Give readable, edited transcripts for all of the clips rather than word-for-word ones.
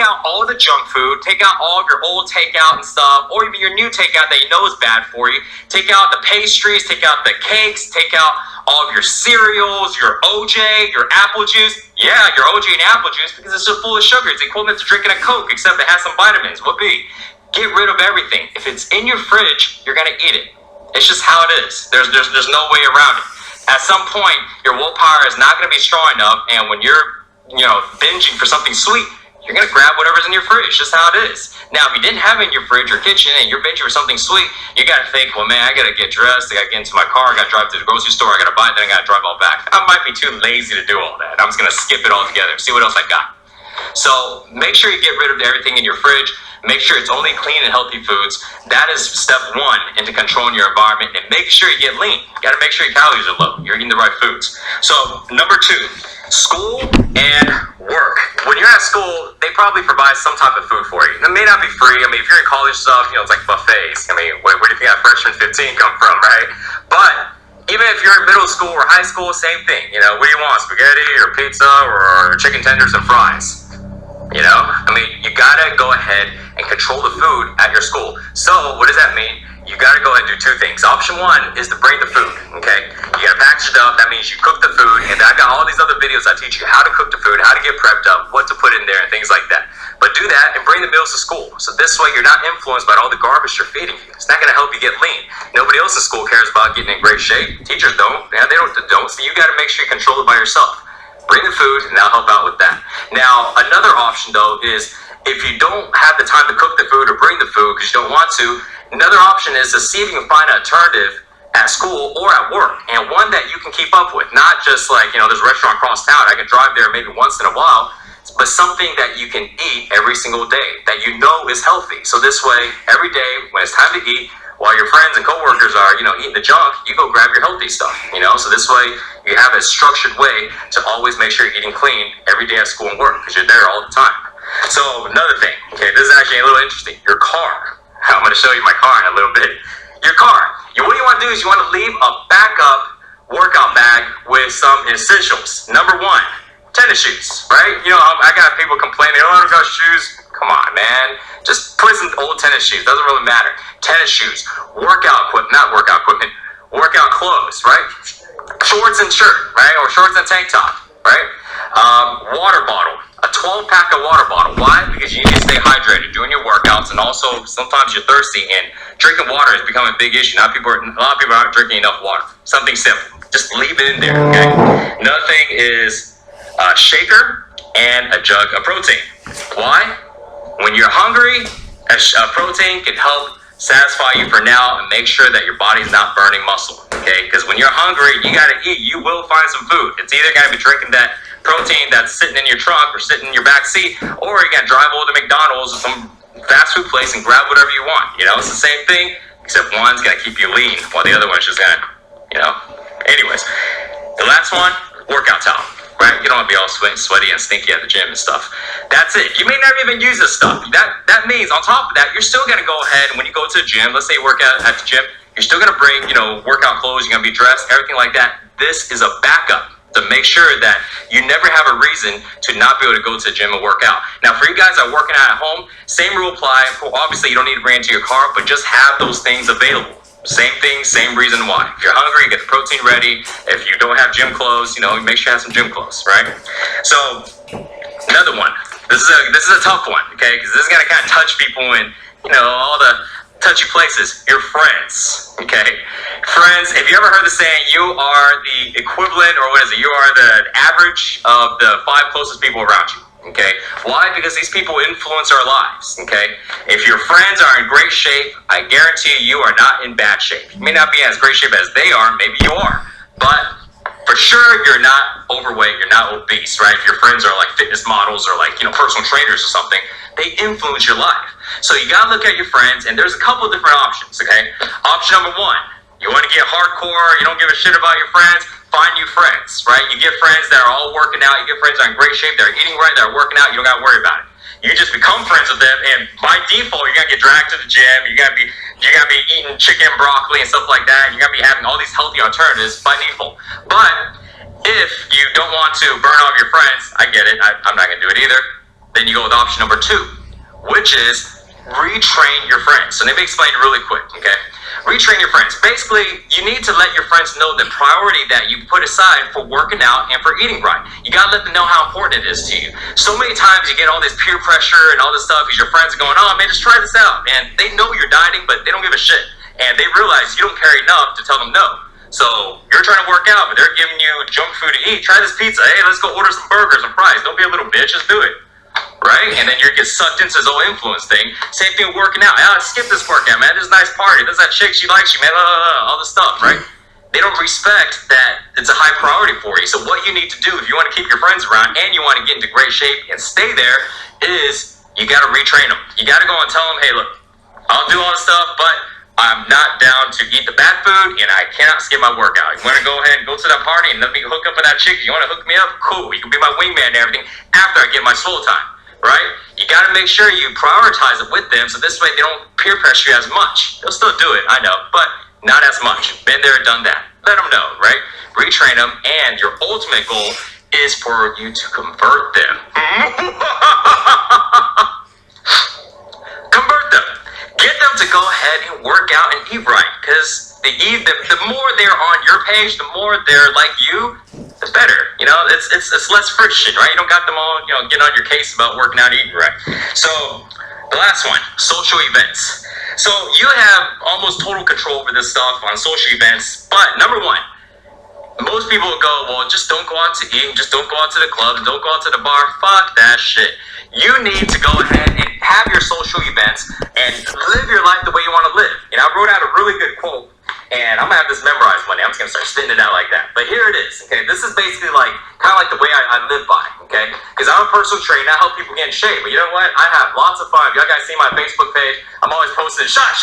out all the junk food, take out all of your old takeout and stuff, or even your new takeout that you know is bad for you. Take out the pastries, take out the cakes, take out all of your cereals, your OJ, your apple juice. Yeah, your OJ and apple juice, because it's just full of sugar. It's equivalent to drinking a Coke, except it has some vitamins. What be? Get rid of everything. If it's in your fridge, you're gonna eat it. It's just how it is. There's no way around it. At some point, your willpower is not gonna be strong enough, and when you're binging for something sweet, you're gonna grab whatever's in your fridge. Just how it is. Now, if you didn't have it in your fridge or kitchen and you're binging for something sweet, you gotta think, well, man, I gotta get dressed, I gotta get into my car, I gotta drive to the grocery store, I gotta buy it, then I gotta drive all back. I might be too lazy to do all that. I'm just gonna skip it all together, see what else I got. So make sure you get rid of everything in your fridge. Make sure it's only clean and healthy foods. That is step one into controlling your environment, and make sure you get lean. You gotta make sure your calories are low. You're eating the right foods. So number two, school and work. When you're at school, they probably provide some type of food for you. It may not be free. I mean, if you're in college stuff, it's like buffets. I mean, where do you think that freshman 15 come from, right? But even if you're in middle school or high school, same thing. What do you want? Spaghetti or pizza or chicken tenders and fries? I mean, you gotta go ahead and control the food at your school. So what does that mean? You gotta go ahead and do two things. Option one is to bring the food, okay? You gotta package it up. That means you cook the food, and I got all these other videos that teach you how to cook the food, how to get prepped up, what to put in there, and things like that. But do that and bring the meals to school. So this way you're not influenced by all the garbage you're feeding you. It's not gonna help you get lean. Nobody else in school cares about getting in great shape. Teachers don't. Yeah, they don't. So you gotta make sure you control it by yourself. Bring the food, and I'll help out with that. Now, another option, though, is if you don't have the time to cook the food or bring the food because you don't want to, another option is to see if you can find an alternative at school or at work, and one that you can keep up with. Not just like, there's a restaurant across town, I can drive there maybe once in a while, but something that you can eat every single day that you know is healthy. So this way, every day when it's time to eat, while your friends and coworkers are, eating the junk, you go grab your healthy stuff, So this way, you have a structured way to always make sure you're eating clean every day at school and work, because you're there all the time. So another thing, okay, this is actually a little interesting. Your car. I'm going to show you my car in a little bit. Your car. What you want to do is you want to leave a backup workout bag with some essentials. Number one, tennis shoes, right? I got people complaining, I don't got shoes. Come on, man. Just put some old tennis shoes. Doesn't really matter. Tennis shoes, workout clothes, right? Shorts and shirt, right? Or shorts and tank top, right? Water bottle, a 12-pack of water bottle. Why? Because you need to stay hydrated during your workouts, and also sometimes you're thirsty, and drinking water has become a big issue. A lot of people aren't drinking enough water. Something simple. Just leave it in there, okay? Another thing is a shaker and a jug of protein. Why? When you're hungry, a protein can help satisfy you for now and make sure that your body's not burning muscle, okay? Because when you're hungry, you gotta eat. You will find some food. It's either gonna be drinking that protein that's sitting in your trunk or sitting in your back seat, or you gotta drive over to McDonald's or some fast food place and grab whatever you want. It's the same thing, except one's gonna keep you lean while the other one's just gonna, Anyways, the last one, workout towel. Right? You don't want to be all sweaty and stinky at the gym and stuff. That's it. You may not even use this stuff. That means, on top of that, you're still going to go ahead, when you go to the gym, let's say you work out at the gym, you're still going to bring, workout clothes, you're going to be dressed, everything like that. This is a backup to make sure that you never have a reason to not be able to go to the gym and work out. Now, for you guys that are working out at home, same rule apply. Obviously, you don't need to bring it to your car, but just have those things available. Same thing, same reason why. If you're hungry, get the protein ready. If you don't have gym clothes, make sure you have some gym clothes, right? So, another one. This is a tough one, okay? Because this is gonna kind of touch people in, all the touchy places. Your friends, okay? Friends, have you ever heard the saying, you are the equivalent, or what is it? You are the average of the 5 closest people around you. Okay, why? Because these people influence our lives, okay? If your friends are in great shape, I guarantee you are not in bad shape. You may not be in as great shape as they are, maybe you are, but for sure you're not overweight, you're not obese, right? If your friends are like fitness models or like, personal trainers or something, they influence your life. So you gotta look at your friends, and there's a couple of different options, okay? Option number one, you wanna get hardcore, you don't give a shit about your friends, find new friends, right? You get friends that are all working out. You get friends that are in great shape, that are eating right, that are working out. You don't got to worry about it. You just become friends with them, and by default, you're gonna get dragged to the gym. You're gonna be eating chicken, broccoli, and stuff like that. You're gonna be having all these healthy alternatives by default. But if you don't want to burn off your friends, I get it. I'm not gonna do it either. Then you go with option number 2, which is retrain your friends. So let me explain it really quick, okay? Retrain your friends. Basically, you need to let your friends know the priority that you put aside for working out and for eating right. You gotta let them know how important it is to you. So many times you get all this peer pressure and all this stuff because your friends are going, oh man, just try this out. And they know you're dieting, but they don't give a shit. And they realize you don't care enough to tell them no. So you're trying to work out, but they're giving you junk food to eat. Try this pizza. Hey, let's go order some burgers and fries. Don't be a little bitch, just do it. Right? And then you get sucked into this whole influence thing. Same thing with working out. Skip this workout, man. This is a nice party. This is that chick, she likes you, man. All this stuff, right? They don't respect that it's a high priority for you. So what you need to do if you want to keep your friends around and you want to get into great shape and stay there is you got to retrain them. You got to go and tell them, hey, look, I'll do all this stuff, but I'm not down to eat the bad food and I cannot skip my workout. You want to go ahead and go to that party and let me hook up with that chick? You want to hook me up? Cool. You can be my wingman and everything after I get my swole time. Right? You got to make sure you prioritize it with them so this way they don't peer pressure you as much. They'll still do it, I know, but not as much. Been there, done that. Let them know, right? Retrain them, and your ultimate goal is for you to convert them. Convert them. Get them to go ahead and work out and eat right, because the more they're on your page, the more they're like you, the better. You know, it's less friction, right? You don't got them all, getting on your case about working out and eating right. So the last one, social events. So you have almost total control over this stuff on social events, but number 1, most people will go, well, just don't go out to eat, just don't go out to the club, don't go out to the bar. Fuck that shit. You need to go ahead and have your social events and live your life the way you want to live. And I wrote out a really good quote, and I'm going to have this memorized one day. I'm just going to start spitting it out like that. But here it is, okay? This is basically kind of like the way I live by, okay? Because I'm a personal trainer. I help people get in shape. But you know what? I have lots of fun. Y'all guys see my Facebook page. I'm always posting shot.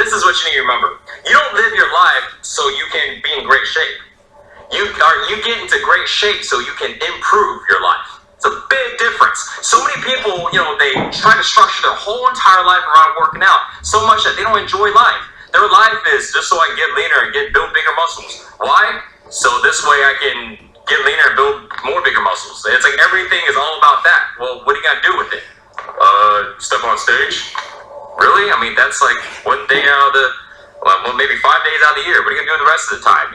This is what you need to remember. You don't live your life so you can be in great shape. You get into great shape so you can improve your life. It's a big difference. So many people, they try to structure their whole entire life around working out so much that they don't enjoy life. Their life is just so I can get leaner and build bigger muscles. Why? So this way I can get leaner and build more bigger muscles. It's like everything is all about that. Well, what are you going to do with it? Step on stage? Really? I mean, that's like one day out of maybe 5 days out of the year. What are you going to do the rest of the time,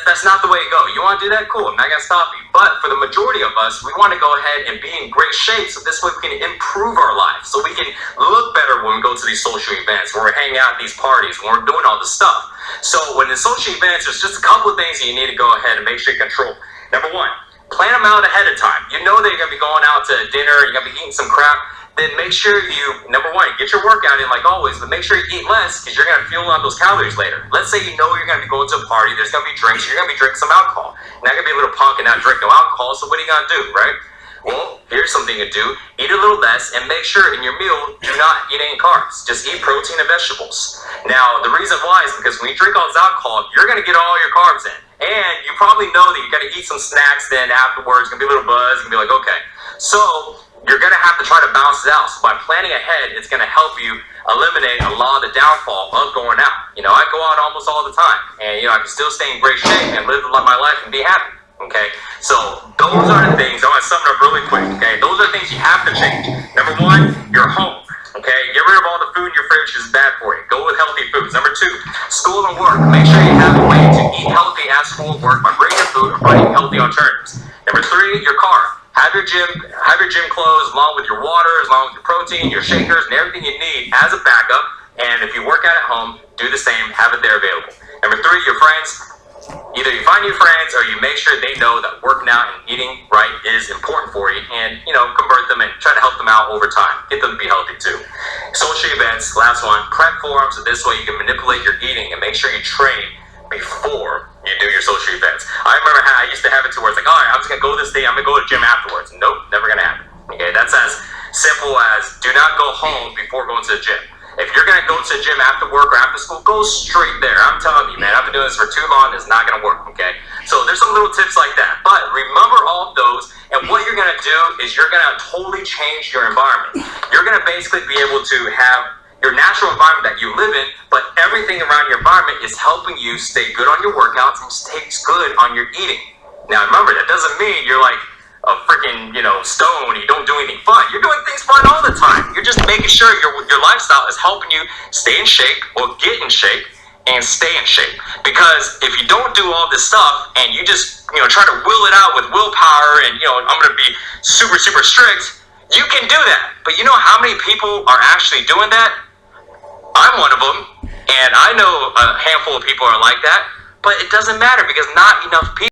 That's not the way to go. You want to do that? Cool. I'm not going to stop you. But for the majority of us, we want to go ahead and be in great shape so this way we can improve our life. So we can look better when we go to these social events, when we're hanging out at these parties, when we're doing all this stuff. So when the social events, there's just a couple of things that you need to go ahead and make sure you control. Number 1, plan them out ahead of time. You know that you're going to be going out to dinner, you're going to be eating some crap. Then make sure you, number 1, get your workout in like always, but make sure you eat less because you're going to fuel on those calories later. Let's say you know you're going to be going to a party, there's going to be drinks, you're going to be drinking some alcohol. You're not going to be a little punk and not drink no alcohol, so what are you going to do, right? Well, here's something to do. Eat a little less and make sure in your meal, do not eat any carbs. Just eat protein and vegetables. Now, the reason why is because when you drink all this alcohol, you're going to get all your carbs in. And you probably know that you got to eat some snacks then afterwards. It's going to be a little buzz. It's going to be like, okay. So you're going to have to try to balance it out. So by planning ahead, it's going to help you eliminate a lot of the downfall of going out. I go out almost all the time. And, I can still stay in great shape and live my life and be happy. Okay? So those are the things. I want to sum it up really quick. Okay? Those are the things you have to change. Number 1, your home. Okay? Get rid of all the food in your fridge is bad for you. Go with healthy foods. Number 2, school and work. Make sure you have a way to eat healthy at school and work by bringing your food or finding healthy alternatives. Number 3, your car. Have your gym clothes along with your water, along with your protein, your shakers, and everything you need as a backup. And if you work out at home, do the same. Have it there available. Number 3, your friends. Either you find new friends or you make sure they know that working out and eating right is important for you and, convert them and try to help them out over time. Get them to be healthy too. Social events, last one, prep for them so this way you can manipulate your eating and make sure you train before you do your social events. I remember how I used to have it to where it's like, all right, I'm just going to go this day, I'm going to go to the gym afterwards. Nope, never going to happen. Okay, that's as simple as do not go home before going to the gym. If you're going to go to the gym after work or after school, go straight there. I'm telling you, man, I've been doing this for too long. It's not going to work, okay? So there's some little tips like that. But remember all of those, and what you're going to do is you're going to totally change your environment. You're going to basically be able to have your natural environment that you live in, but everything around your environment is helping you stay good on your workouts and stays good on your eating. Now, remember, that doesn't mean you're like freaking, stone, you don't do anything fun. You're doing things fun all the time. You're just making sure your lifestyle is helping you stay in shape or get in shape and stay in shape. Because if you don't do all this stuff and you just, try to will it out with willpower and, I'm going to be super, super strict, you can do that. But you know how many people are actually doing that? I'm one of them. And I know a handful of people are like that. But it doesn't matter because not enough people